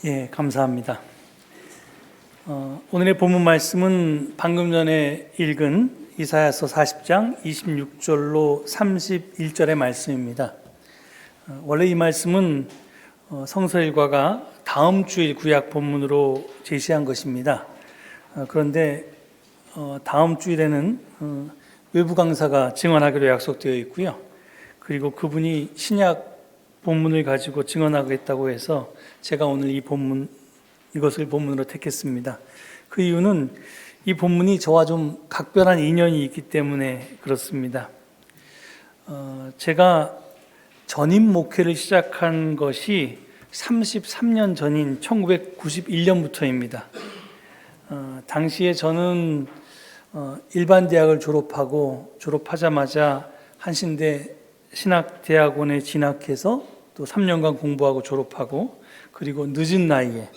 예, 감사합니다. 오늘의 본문 말씀은 방금 전에 읽은 이사야서 40장 26절로 31절의 말씀입니다. 원래 이 말씀은 성서일과가 다음 주일 구약 본문으로 제시한 것입니다. 그런데 다음 주일에는 외부 강사가 증언하기로 약속되어 있고요. 그리고 그분이 신약 본문을 가지고 증언하겠다고 해서 제가 오늘 이것을 본문으로 택했습니다. 그 이유는 이 본문이 저와 좀 각별한 인연이 있기 때문에 그렇습니다. 제가 전임 목회를 시작한 것이 33년 전인 1991년부터입니다. 당시에 저는 일반 대학을 졸업하자마자 한신대 신학대학원에 진학해서 또 3년간 공부하고 졸업하고 그리고 늦은 나이에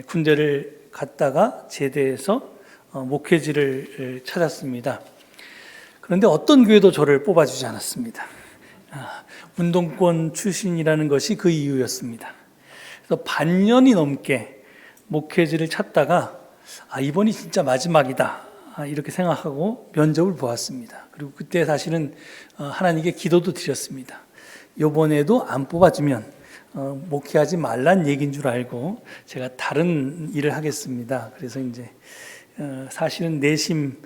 군대를 갔다가 제대해서 목회지를 찾았습니다. 그런데 어떤 교회도 저를 뽑아주지 않았습니다. 운동권 출신이라는 것이 그 이유였습니다. 그래서 반년이 넘게 목회지를 찾다가 이번이 진짜 마지막이다 이렇게 생각하고 면접을 보았습니다. 그리고 그때 사실은 하나님께 기도도 드렸습니다. 이번에도 안 뽑아주면 목회하지 말란 얘기인 줄 알고 제가 다른 일을 하겠습니다. 그래서 이제 사실은 내심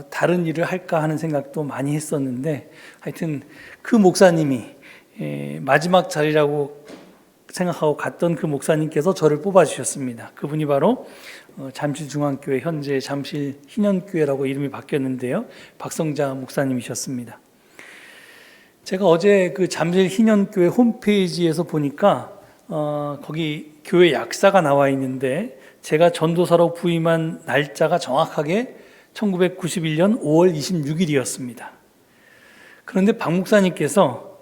다른 일을 할까 하는 생각도 많이 했었는데 하여튼 그 목사님이 마지막 자리라고 생각하고 갔던 그 목사님께서 저를 뽑아주셨습니다. 그분이 바로 잠실중앙교회 현재 잠실희년교회라고 이름이 바뀌었는데요. 박성자 목사님이셨습니다. 제가 어제 그 잠실희년교회 홈페이지에서 보니까 거기 교회 약사가 나와 있는데 제가 전도사로 부임한 날짜가 정확하게 1991년 5월 26일이었습니다. 그런데 박 목사님께서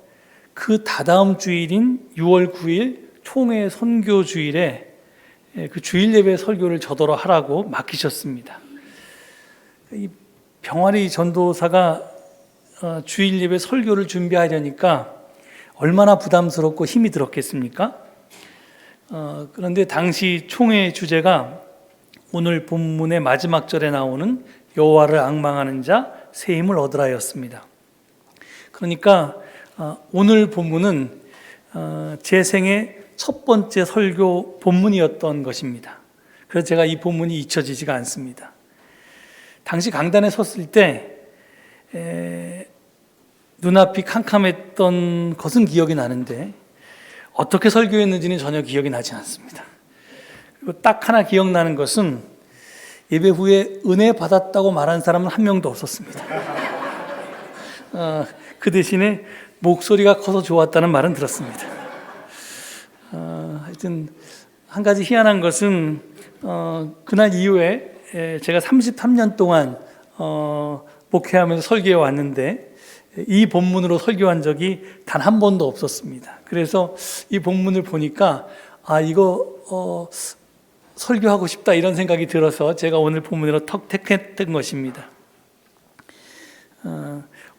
그 다다음 주일인 6월 9일 총회 선교 주일에 그 주일 예배 설교를 저더러 하라고 맡기셨습니다. 이 병아리 전도사가 주일 예배 설교를 준비하려니까 얼마나 부담스럽고 힘이 들었겠습니까? 그런데 당시 총회 주제가 오늘 본문의 마지막 절에 나오는 여호와를 앙망하는 자 새 힘을 얻으라였습니다. 그러니까 오늘 본문은 제 생의 첫 번째 설교 본문이었던 것입니다. 그래서 제가 이 본문이 잊혀지지가 않습니다. 당시 강단에 섰을 때 눈앞이 캄캄했던 것은 기억이 나는데 어떻게 설교했는지는 전혀 기억이 나지 않습니다. 그리고 딱 하나 기억나는 것은 예배 후에 은혜 받았다고 말한 사람은 한 명도 없었습니다. 그 대신에 목소리가 커서 좋았다는 말은 들었습니다. 하여튼 한 가지 희한한 것은 그날 이후에 제가 33년 동안 목회하면서 설교해 왔는데 이 본문으로 설교한 적이 단 한 번도 없었습니다. 그래서 이 본문을 보니까 이거 설교하고 싶다 이런 생각이 들어서 제가 오늘 본문으로 턱 택했던 것입니다.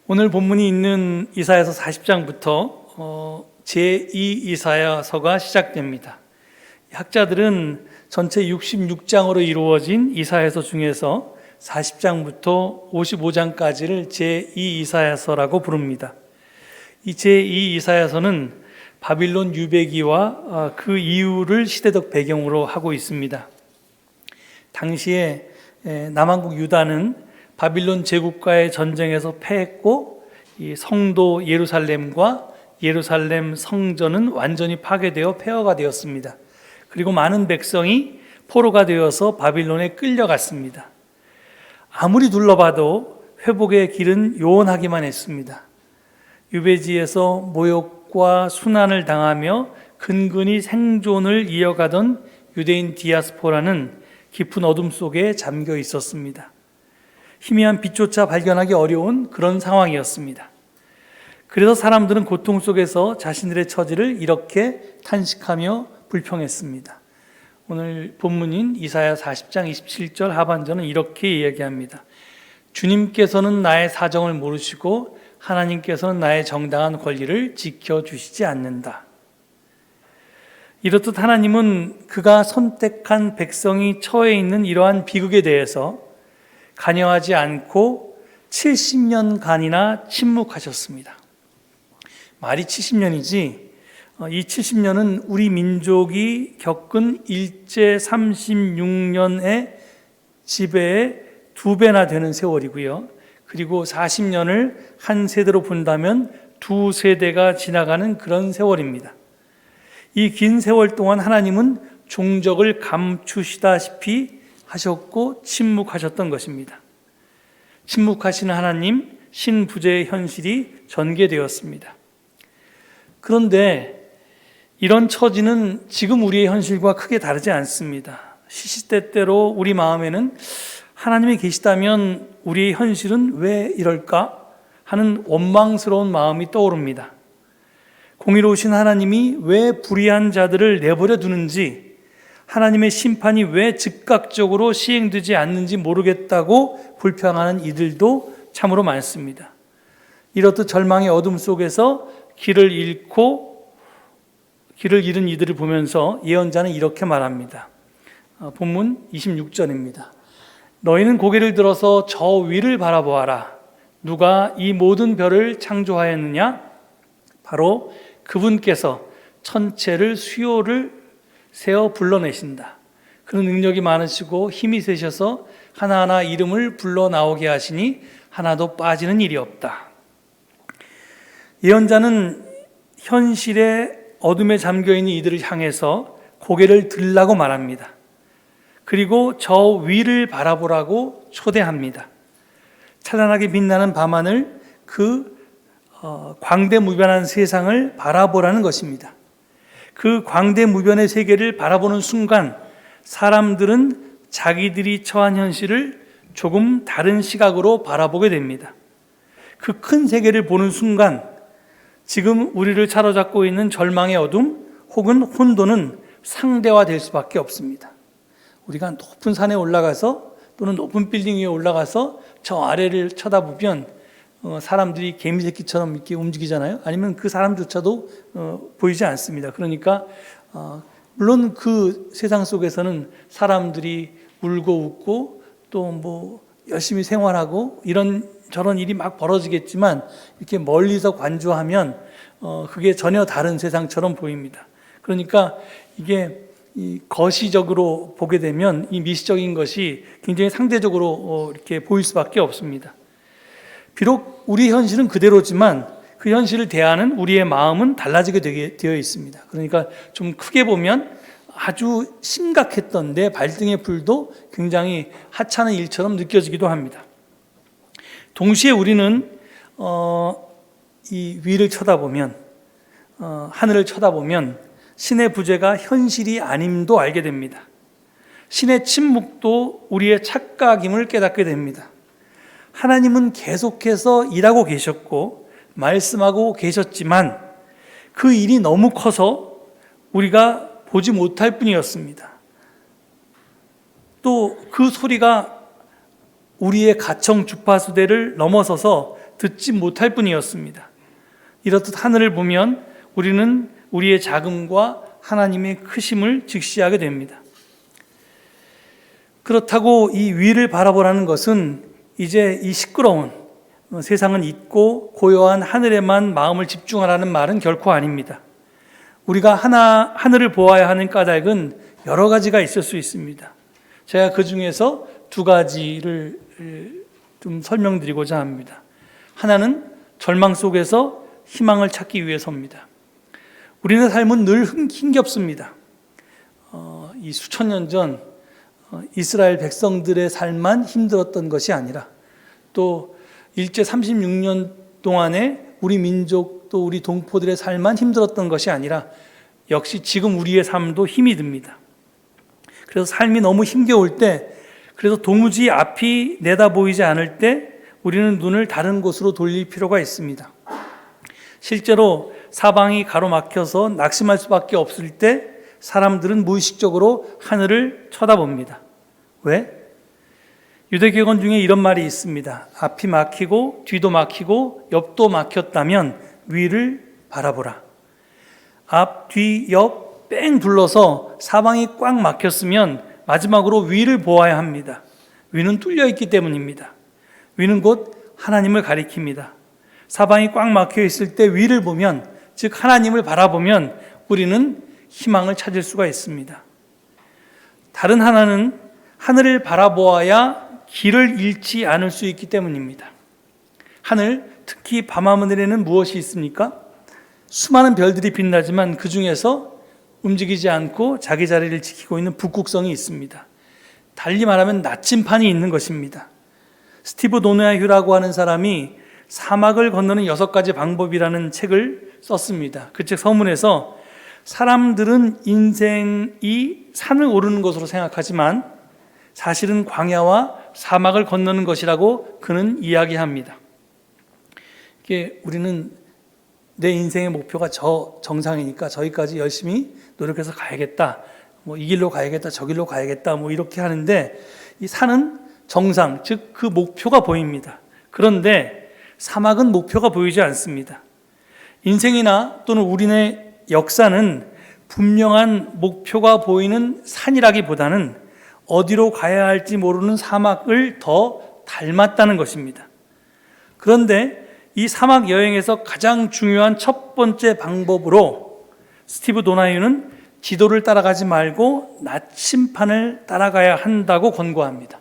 오늘 본문이 있는 이사야서 40장부터 제2 이사야서가 시작됩니다. 학자들은 전체 66장으로 이루어진 이사야서 중에서 40장부터 55장까지를 제2 이사야서라고 부릅니다. 이 제2 이사야서는 바빌론 유배기와 그 이후를 시대적 배경으로 하고 있습니다. 당시에 남한국 유다는 바빌론 제국과의 전쟁에서 패했고 이 성도 예루살렘과 예루살렘 성전은 완전히 파괴되어 폐허가 되었습니다. 그리고 많은 백성이 포로가 되어서 바빌론에 끌려갔습니다. 아무리 둘러봐도 회복의 길은 요원하기만 했습니다. 유배지에서 모욕과 순환을 당하며 근근히 생존을 이어가던 유대인 디아스포라는 깊은 어둠 속에 잠겨 있었습니다. 희미한 빛조차 발견하기 어려운 그런 상황이었습니다. 그래서 사람들은 고통 속에서 자신들의 처지를 이렇게 탄식하며 불평했습니다. 오늘 본문인 이사야 40장 27절 하반절은 이렇게 이야기합니다. 주님께서는 나의 사정을 모르시고 하나님께서는 나의 정당한 권리를 지켜주시지 않는다. 이렇듯 하나님은 그가 선택한 백성이 처해 있는 이러한 비극에 대해서 관여하지 않고 70년간이나 침묵하셨습니다. 말이 70년이지 이 70년은 우리 민족이 겪은 일제 36년의 지배의 2배나 되는 세월이고요. 그리고 40년을 한 세대로 본다면 2세대가 지나가는 그런 세월입니다. 이 긴 세월 동안 하나님은 종적을 감추시다시피 하셨고 침묵하셨던 것입니다. 침묵하시는 하나님, 신부제의 현실이 전개되었습니다. 그런데 이런 처지는 지금 우리의 현실과 크게 다르지 않습니다. 시시때때로 우리 마음에는 하나님이 계시다면 우리의 현실은 왜 이럴까 하는 원망스러운 마음이 떠오릅니다. 공의로우신 하나님이 왜 불의한 자들을 내버려 두는지, 하나님의 심판이 왜 즉각적으로 시행되지 않는지 모르겠다고 불평하는 이들도 참으로 많습니다. 이렇듯 절망의 어둠 속에서 길을 잃은 이들을 보면서 예언자는 이렇게 말합니다. 본문 26절입니다. 너희는 고개를 들어서 저 위를 바라보아라. 누가 이 모든 별을 창조하였느냐? 바로 그분께서 천체를 수요를 세어 불러내신다. 그는 능력이 많으시고 힘이 세셔서 하나하나 이름을 불러 나오게 하시니 하나도 빠지는 일이 없다. 예언자는 현실의 어둠에 잠겨있는 이들을 향해서 고개를 들라고 말합니다. 그리고 저 위를 바라보라고 초대합니다. 찬란하게 빛나는 밤하늘, 그 광대무변한 세상을 바라보라는 것입니다. 그 광대무변의 세계를 바라보는 순간 사람들은 자기들이 처한 현실을 조금 다른 시각으로 바라보게 됩니다. 그 큰 세계를 보는 순간 지금 우리를 사로잡고 있는 절망의 어둠 혹은 혼돈은 상대화될 수밖에 없습니다. 우리가 높은 산에 올라가서 또는 높은 빌딩 위에 올라가서 저 아래를 쳐다보면 사람들이 개미새끼처럼 이렇게 움직이잖아요. 아니면 그 사람조차도 보이지 않습니다. 그러니까 물론 그 세상 속에서는 사람들이 울고 웃고 또 뭐 열심히 생활하고 이런 저런 일이 막 벌어지겠지만 이렇게 멀리서 관조하면 그게 전혀 다른 세상처럼 보입니다. 그러니까 이게 이 거시적으로 보게 되면 이 미시적인 것이 굉장히 상대적으로 이렇게 보일 수밖에 없습니다. 비록 우리 현실은 그대로지만 그 현실을 대하는 우리의 마음은 달라지게 되어 있습니다. 그러니까 좀 크게 보면 아주 심각했던 내 발등의 불도 굉장히 하찮은 일처럼 느껴지기도 합니다. 동시에 우리는 이 위를 쳐다보면 하늘을 쳐다보면 신의 부재가 현실이 아님도 알게 됩니다. 신의 침묵도 우리의 착각임을 깨닫게 됩니다. 하나님은 계속해서 일하고 계셨고 말씀하고 계셨지만 그 일이 너무 커서 우리가 보지 못할 뿐이었습니다. 또 그 소리가 우리의 가청 주파수대를 넘어서서 듣지 못할 뿐이었습니다. 이렇듯 하늘을 보면 우리는 우리의 작음과 하나님의 크심을 직시하게 됩니다. 그렇다고 이 위를 바라보라는 것은 이제 이 시끄러운 세상은 잊고 고요한 하늘에만 마음을 집중하라는 말은 결코 아닙니다. 우리가 하늘을 보아야 하는 까닭은 여러 가지가 있을 수 있습니다. 제가 그 중에서 2가지를 좀 설명드리고자 합니다. 하나는 절망 속에서 희망을 찾기 위해서입니다. 우리의 삶은 늘 힘겹습니다. 이 수천 년 전 이스라엘 백성들의 삶만 힘들었던 것이 아니라 또 일제 36년 동안에 우리 민족 또 우리 동포들의 삶만 힘들었던 것이 아니라 역시 지금 우리의 삶도 힘이 듭니다. 그래서 삶이 너무 힘겨울 때, 그래서 도무지 앞이 내다 보이지 않을 때 우리는 눈을 다른 곳으로 돌릴 필요가 있습니다. 실제로 사방이 가로막혀서 낙심할 수밖에 없을 때 사람들은 무의식적으로 하늘을 쳐다봅니다. 왜? 유대교권 중에 이런 말이 있습니다. 앞이 막히고 뒤도 막히고 옆도 막혔다면 위를 바라보라. 앞, 뒤, 옆 뺑 둘러서 사방이 꽉 막혔으면 마지막으로 위를 보아야 합니다. 위는 뚫려 있기 때문입니다. 위는 곧 하나님을 가리킵니다. 사방이 꽉 막혀 있을 때 위를 보면, 즉 하나님을 바라보면 우리는 희망을 찾을 수가 있습니다. 다른 하나는 하늘을 바라보아야 길을 잃지 않을 수 있기 때문입니다. 하늘, 특히 밤하늘에는 무엇이 있습니까? 수많은 별들이 빛나지만 그 중에서 움직이지 않고 자기 자리를 지키고 있는 북극성이 있습니다. 달리 말하면 나침판이 있는 것입니다. 스티브 도노야휴라고 하는 사람이 사막을 건너는 6가지 방법이라는 책을 썼습니다. 그 책 서문에서 사람들은 인생이 산을 오르는 것으로 생각하지만 사실은 광야와 사막을 건너는 것이라고 그는 이야기합니다. 이게 우리는 내 인생의 목표가 저 정상이니까 저기까지 열심히 노력해서 가야겠다. 이 길로 가야겠다. 저 길로 가야겠다. 이렇게 하는데 이 산은 정상, 즉 그 목표가 보입니다. 그런데 사막은 목표가 보이지 않습니다. 인생이나 또는 우리의 역사는 분명한 목표가 보이는 산이라기보다는 어디로 가야 할지 모르는 사막을 더 닮았다는 것입니다. 그런데 이 사막 여행에서 가장 중요한 첫 번째 방법으로 스티브 도나휴는 지도를 따라가지 말고 나침판을 따라가야 한다고 권고합니다.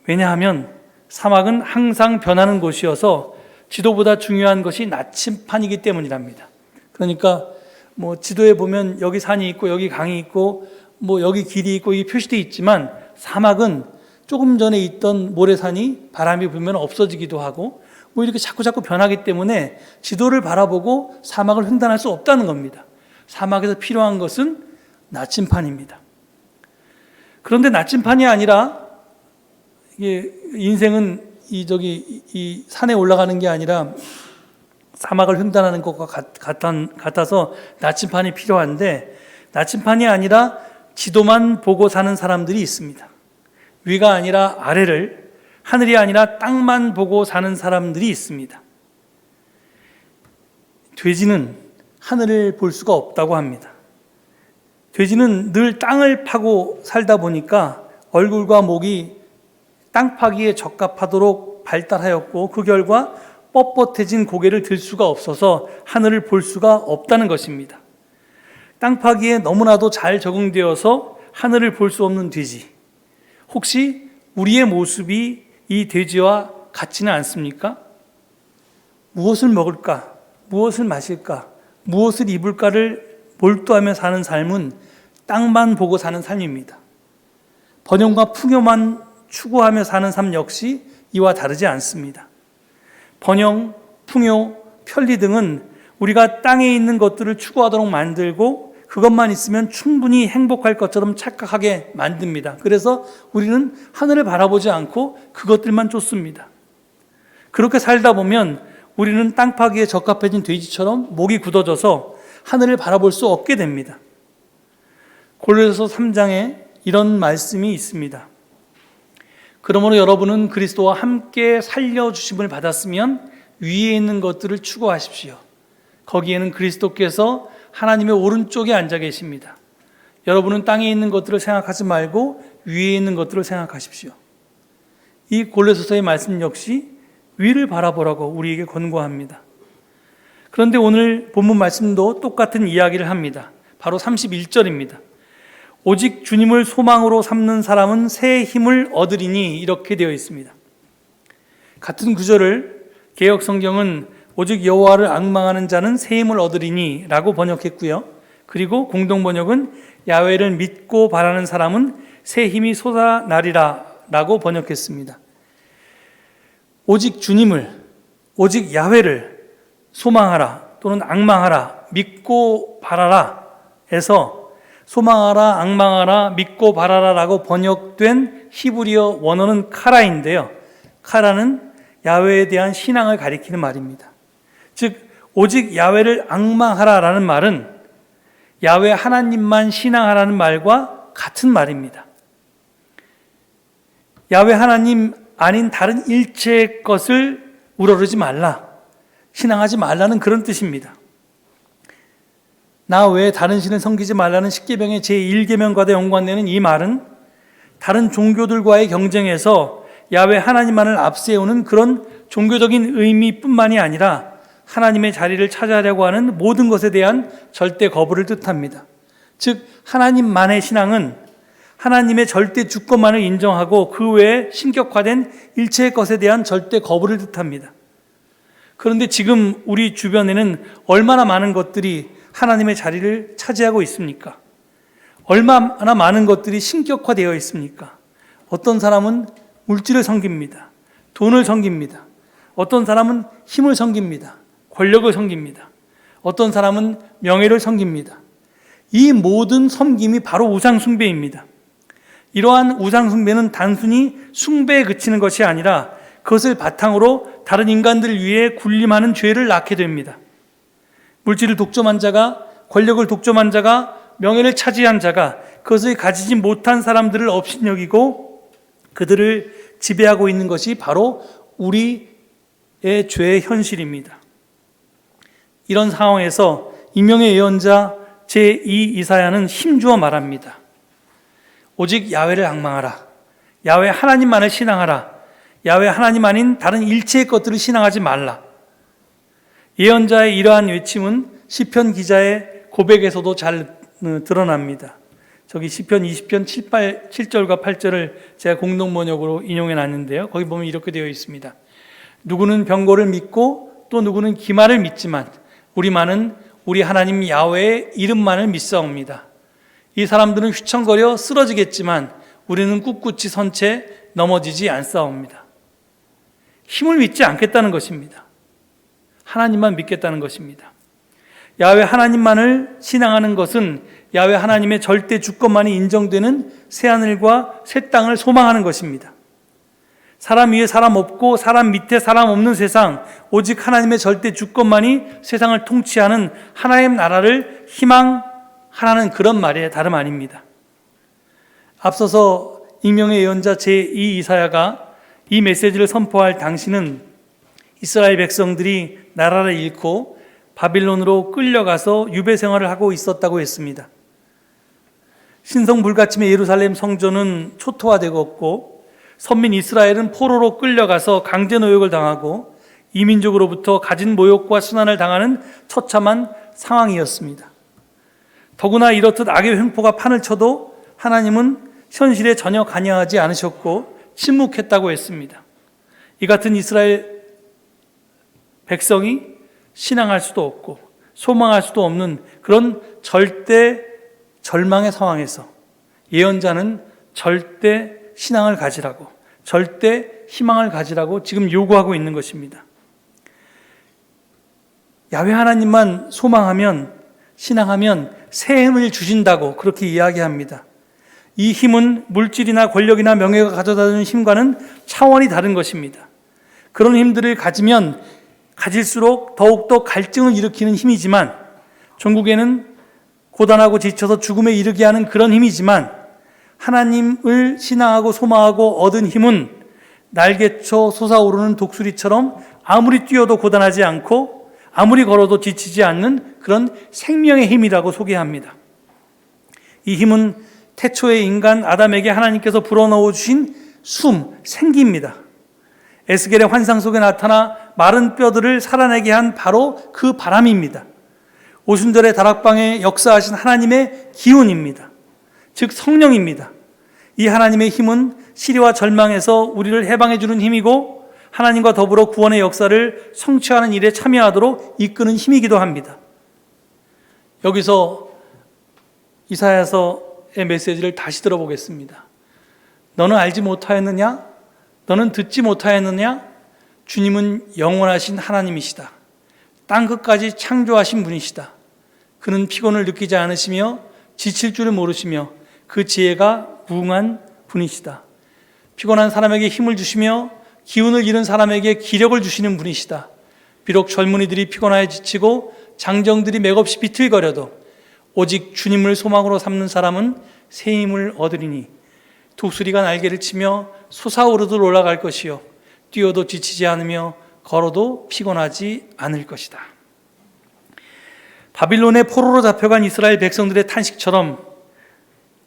왜냐하면 사막은 항상 변하는 곳이어서 지도보다 중요한 것이 나침판이기 때문이랍니다. 그러니까 지도에 보면 여기 산이 있고 여기 강이 있고 여기 길이 있고 이 표시되어 있지만 사막은 조금 전에 있던 모래산이 바람이 불면 없어지기도 하고 이렇게 자꾸 변하기 때문에 지도를 바라보고 사막을 횡단할 수 없다는 겁니다. 사막에서 필요한 것은 나침판입니다. 그런데 나침판이 아니라 이게 인생은 이 산에 올라가는 게 아니라 사막을 횡단하는 것과 같아서 나침판이 필요한데 나침판이 아니라 지도만 보고 사는 사람들이 있습니다. 위가 아니라 아래를, 하늘이 아니라 땅만 보고 사는 사람들이 있습니다. 돼지는 하늘을 볼 수가 없다고 합니다. 돼지는 늘 땅을 파고 살다 보니까 얼굴과 목이 땅 파기에 적합하도록 발달하였고 그 결과 뻣뻣해진 고개를 들 수가 없어서 하늘을 볼 수가 없다는 것입니다. 땅 파기에 너무나도 잘 적응되어서 하늘을 볼 수 없는 돼지. 혹시 우리의 모습이 이 돼지와 같지는 않습니까? 무엇을 먹을까? 무엇을 마실까? 무엇을 입을까를 몰두하며 사는 삶은 땅만 보고 사는 삶입니다. 번영과 풍요만 추구하며 사는 삶 역시 이와 다르지 않습니다. 번영, 풍요, 편리 등은 우리가 땅에 있는 것들을 추구하도록 만들고 그것만 있으면 충분히 행복할 것처럼 착각하게 만듭니다. 그래서 우리는 하늘을 바라보지 않고 그것들만 쫓습니다. 그렇게 살다 보면 우리는 땅 파기에 적합해진 돼지처럼 목이 굳어져서 하늘을 바라볼 수 없게 됩니다. 골로새서 3장에 이런 말씀이 있습니다. 그러므로 여러분은 그리스도와 함께 살려주심을 받았으면 위에 있는 것들을 추구하십시오. 거기에는 그리스도께서 하나님의 오른쪽에 앉아 계십니다. 여러분은 땅에 있는 것들을 생각하지 말고 위에 있는 것들을 생각하십시오. 이 골로새서의 말씀 역시 위를 바라보라고 우리에게 권고합니다. 그런데 오늘 본문 말씀도 똑같은 이야기를 합니다. 바로 31절입니다. 오직 주님을 소망으로 삼는 사람은 새 힘을 얻으리니 이렇게 되어 있습니다. 같은 구절을 개역 성경은 오직 여호와를 앙망하는 자는 새 힘을 얻으리니 라고 번역했고요. 그리고 공동 번역은 야훼를 믿고 바라는 사람은 새 힘이 솟아나리라 라고 번역했습니다. 오직 주님을, 오직 야훼를 소망하라 또는 앙망하라, 믿고 바라라 에서 소망하라, 앙망하라, 믿고 바라라 라고 번역된 히브리어 원어는 카라인데요. 카라는 야훼에 대한 신앙을 가리키는 말입니다. 즉 오직 야훼를 앙망하라 라는 말은 야훼 하나님만 신앙하라는 말과 같은 말입니다. 야훼 하나님 아닌 다른 일체의 것을 우러르지 말라, 신앙하지 말라는 그런 뜻입니다. 나 외에 다른 신을 섬기지 말라는 십계명의 제1계명과도 연관되는 이 말은 다른 종교들과의 경쟁에서 야훼 하나님만을 앞세우는 그런 종교적인 의미뿐만이 아니라 하나님의 자리를 차지하려고 하는 모든 것에 대한 절대 거부를 뜻합니다. 즉 하나님만의 신앙은 하나님의 절대 주권만을 인정하고 그 외에 신격화된 일체의 것에 대한 절대 거부를 뜻합니다. 그런데 지금 우리 주변에는 얼마나 많은 것들이 하나님의 자리를 차지하고 있습니까? 얼마나 많은 것들이 신격화되어 있습니까? 어떤 사람은 물질을 섬깁니다. 돈을 섬깁니다. 어떤 사람은 힘을 섬깁니다. 권력을 섬깁니다. 어떤 사람은 명예를 섬깁니다. 이 모든 섬김이 바로 우상 숭배입니다. 이러한 우상 숭배는 단순히 숭배에 그치는 것이 아니라 그것을 바탕으로 다른 인간들을 위해 군림하는 죄를 낳게 됩니다. 물질을 독점한 자가, 권력을 독점한 자가, 명예를 차지한 자가 그것을 가지지 못한 사람들을 업신여기고 그들을 지배하고 있는 것이 바로 우리의 죄의 현실입니다. 이런 상황에서 이명의 예언자 제2 이사야는 힘주어 말합니다. 오직 야훼를 앙망하라. 야훼 하나님만을 신앙하라. 야훼 하나님 아닌 다른 일체의 것들을 신앙하지 말라. 예언자의 이러한 외침은 시편 기자의 고백에서도 잘 드러납니다. 저기 시편 20편 7절과 8절을 제가 공동 번역으로 인용해 놨는데요. 거기 보면 이렇게 되어 있습니다. 누구는 병거를 믿고 또 누구는 기마를 믿지만 우리만은 우리 하나님 야훼의 이름만을 믿사옵니다. 이 사람들은 휘청거려 쓰러지겠지만 우리는 꿋꿋이 선 채 넘어지지 않사옵니다. 힘을 믿지 않겠다는 것입니다. 하나님만 믿겠다는 것입니다. 야훼 하나님만을 신앙하는 것은 야훼 하나님의 절대 주권만이 인정되는 새하늘과 새 땅을 소망하는 것입니다. 사람 위에 사람 없고 사람 밑에 사람 없는 세상, 오직 하나님의 절대 주권만이 세상을 통치하는 하나님 나라를 희망하라는 그런 말이 다름 아닙니다. 앞서서 이명의 예언자 제2 이사야가 이 메시지를 선포할 당시는 이스라엘 백성들이 나라를 잃고 바빌론으로 끌려가서 유배 생활을 하고 있었다고 했습니다. 신성 불가침의 예루살렘 성전은 초토화되었고 선민 이스라엘은 포로로 끌려가서 강제 노역을 당하고 이민족으로부터 가진 모욕과 순환을 당하는 처참한 상황이었습니다. 더구나 이렇듯 악의 횡포가 판을 쳐도 하나님은 현실에 전혀 관여하지 않으셨고 침묵했다고 했습니다. 이 같은 이스라엘 백성이 신앙할 수도 없고 소망할 수도 없는 그런 절대 절망의 상황에서 예언자는 절대 신앙을 가지라고, 절대 희망을 가지라고 지금 요구하고 있는 것입니다. 야훼 하나님만 소망하면, 신앙하면 새 힘을 주신다고 그렇게 이야기합니다. 이 힘은 물질이나 권력이나 명예가 가져다주는 힘과는 차원이 다른 것입니다. 그런 힘들을 가지면 가질수록 더욱더 갈증을 일으키는 힘이지만, 종국에는 고단하고 지쳐서 죽음에 이르게 하는 그런 힘이지만, 하나님을 신앙하고 소망하고 얻은 힘은 날개쳐 솟아오르는 독수리처럼 아무리 뛰어도 고단하지 않고 아무리 걸어도 지치지 않는 그런 생명의 힘이라고 소개합니다. 이 힘은 태초의 인간 아담에게 하나님께서 불어넣어 주신 생기입니다. 에스겔의 환상 속에 나타나 마른 뼈들을 살아내게 한 바로 그 바람입니다. 오순절의 다락방에 역사하신 하나님의 기운입니다. 즉 성령입니다. 이 하나님의 힘은 시리와 절망에서 우리를 해방해 주는 힘이고 하나님과 더불어 구원의 역사를 성취하는 일에 참여하도록 이끄는 힘이기도 합니다. 여기서 이사야서의 메시지를 다시 들어보겠습니다. 너는 알지 못하였느냐? 너는 듣지 못하였느냐? 주님은 영원하신 하나님이시다. 땅 끝까지 창조하신 분이시다. 그는 피곤을 느끼지 않으시며 지칠 줄을 모르시며 그 지혜가 무궁한 분이시다. 피곤한 사람에게 힘을 주시며 기운을 잃은 사람에게 기력을 주시는 분이시다. 비록 젊은이들이 피곤하여 지치고 장정들이 맥없이 비틀거려도 오직 주님을 소망으로 삼는 사람은 새 힘을 얻으리니 독수리가 날개를 치며 솟아오르듯 올라갈 것이요 뛰어도 지치지 않으며 걸어도 피곤하지 않을 것이다. 바빌론의 포로로 잡혀간 이스라엘 백성들의 탄식처럼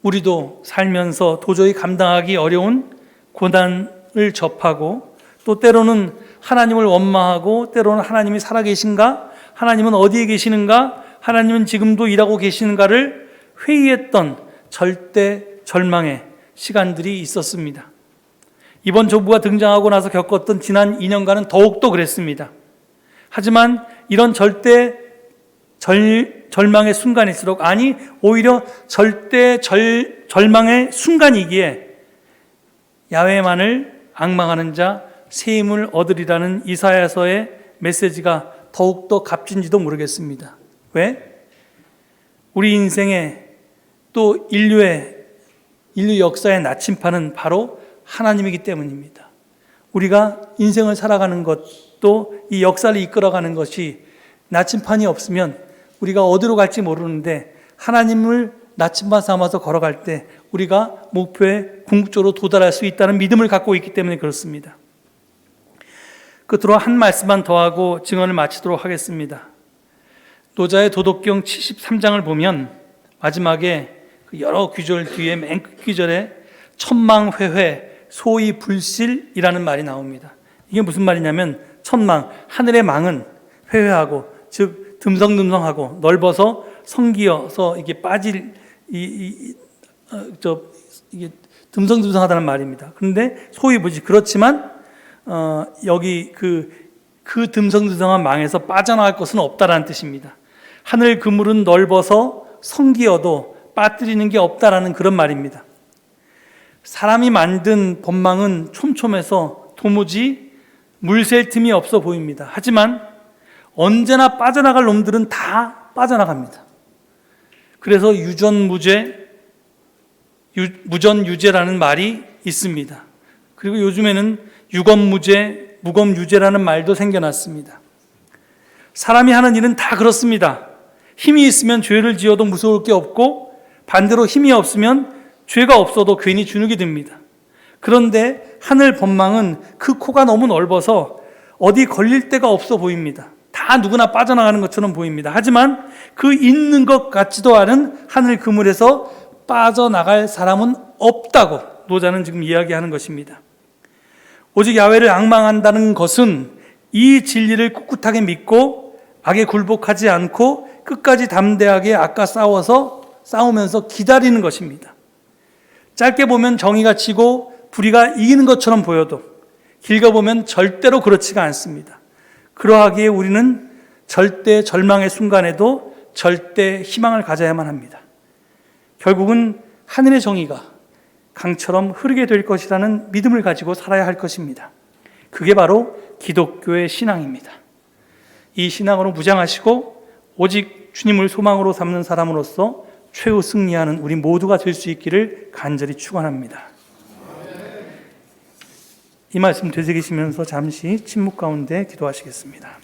우리도 살면서 도저히 감당하기 어려운 고난을 접하고 또 때로는 하나님을 원망하고 때로는 하나님이 살아계신가? 하나님은 어디에 계시는가? 하나님은 지금도 일하고 계시는가를 회의했던 절대 절망의 시간들이 있었습니다. 이번 조부가 등장하고 나서 겪었던 지난 2년간은 더욱더 그랬습니다. 하지만 이런 절대 절망의 순간일수록, 아니 오히려 절대 절망의 순간이기에 야훼만을 앙망하는 자 새 힘을 얻으리라는 이사야서의 메시지가 더욱더 값진지도 모르겠습니다. 왜? 우리 인생의 또 인류 역사의 나침판은 바로 하나님이기 때문입니다. 우리가 인생을 살아가는 것도 이 역사를 이끌어가는 것이 나침판이 없으면 우리가 어디로 갈지 모르는데 하나님을 나침반 삼아서 걸어갈 때 우리가 목표에 궁극적으로 도달할 수 있다는 믿음을 갖고 있기 때문에 그렇습니다. 끝으로 한 말씀만 더하고 증언을 마치도록 하겠습니다. 노자의 도덕경 73장을 보면 마지막에 여러 귀절 뒤에 맨 끝귀절에 천망회회 소위 불실이라는 말이 나옵니다. 이게 무슨 말이냐면 천망, 하늘의 망은 회회하고 즉 듬성듬성하고 넓어서 성기어서 이게 빠질 이게 듬성듬성하다는 말입니다. 그런데 소위 뭐지? 그렇지만 여기 그 듬성듬성한 망에서 빠져나갈 것은 없다라는 뜻입니다. 하늘 그물은 넓어서 성기어도 빠뜨리는 게 없다라는 그런 말입니다. 사람이 만든 법망은 촘촘해서 도무지 물샐 틈이 없어 보입니다. 하지만 언제나 빠져나갈 놈들은 다 빠져나갑니다. 그래서 무전유죄라는 말이 있습니다. 그리고 요즘에는 유검무죄, 무검유죄라는 말도 생겨났습니다. 사람이 하는 일은 다 그렇습니다. 힘이 있으면 죄를 지어도 무서울 게 없고 반대로 힘이 없으면 죄가 없어도 괜히 주눅이 듭니다. 그런데 하늘 법망은 그 코가 너무 넓어서 어디 걸릴 데가 없어 보입니다. 다 누구나 빠져나가는 것처럼 보입니다. 하지만 그 있는 것 같지도 않은 하늘 그물에서 빠져나갈 사람은 없다고 노자는 지금 이야기하는 것입니다. 오직 야훼를 앙망한다는 것은 이 진리를 꿋꿋하게 믿고 악에 굴복하지 않고 끝까지 담대하게 악과 싸우면서 기다리는 것입니다. 짧게 보면 정의가 지고 불의가 이기는 것처럼 보여도 길게 보면 절대로 그렇지가 않습니다. 그러하기에 우리는 절대 절망의 순간에도 절대 희망을 가져야만 합니다. 결국은 하늘의 정의가 강처럼 흐르게 될 것이라는 믿음을 가지고 살아야 할 것입니다. 그게 바로 기독교의 신앙입니다. 이 신앙으로 무장하시고 오직 주님을 소망으로 삼는 사람으로서 최후 승리하는 우리 모두가 될 수 있기를 간절히 축원합니다. 이 말씀 되새기시면서 잠시 침묵 가운데 기도하시겠습니다.